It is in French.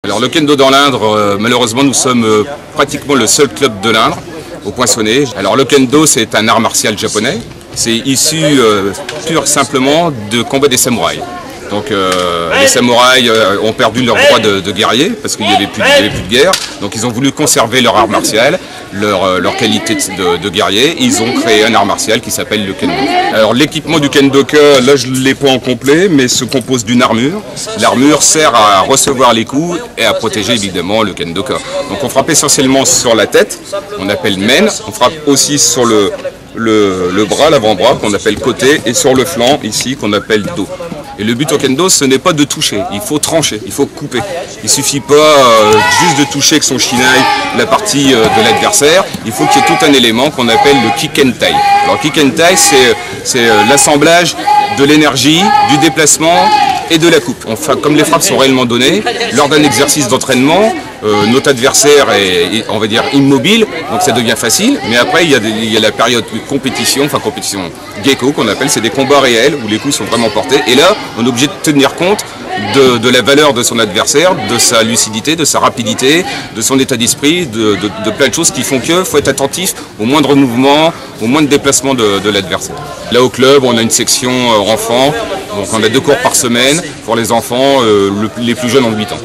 Alors le kendo dans l'Indre, malheureusement nous sommes pratiquement le seul club de l'Indre au poinçonnet. Alors le kendo c'est un art martial japonais, c'est issu pur simplement de combat des samouraïs. Donc les samouraïs ont perdu leur droit de guerrier parce qu'il n'y avait plus de guerre. Donc ils ont voulu conserver leur art martial, leur qualité de guerrier. Ils ont créé un art martial qui s'appelle le kendo. Alors l'équipement du kendoka, là je ne l'ai pas en complet, mais se compose d'une armure. L'armure sert à recevoir les coups et à protéger évidemment le kendoka. Donc on frappe essentiellement sur la tête, on appelle men. On frappe aussi sur le bras, l'avant-bras qu'on appelle côté, et sur le flanc ici qu'on appelle dos. Et le but au kendo, ce n'est pas de toucher, il faut trancher, il faut couper. Il ne suffit pas juste de toucher avec son shinai la partie de l'adversaire, il faut qu'il y ait tout un élément qu'on appelle le kikentai. Alors kikentai, c'est l'assemblage de l'énergie, du déplacement et de la coupe. Enfin, comme les frappes sont réellement données, lors d'un exercice d'entraînement, notre adversaire est, on va dire, immobile, donc ça devient facile. Mais après, il y a la période de compétition, enfin compétition gecko qu'on appelle, c'est des combats réels où les coups sont vraiment portés. Et là, on est obligé de tenir compte de la valeur de son adversaire, de sa lucidité, de sa rapidité, de son état d'esprit, de plein de choses qui font qu'il faut être attentif au moindre mouvement, au moindre déplacement de l'adversaire. Là au club, on a une section enfants, donc on a 2 cours par semaine pour les enfants, les plus jeunes ont 8 ans.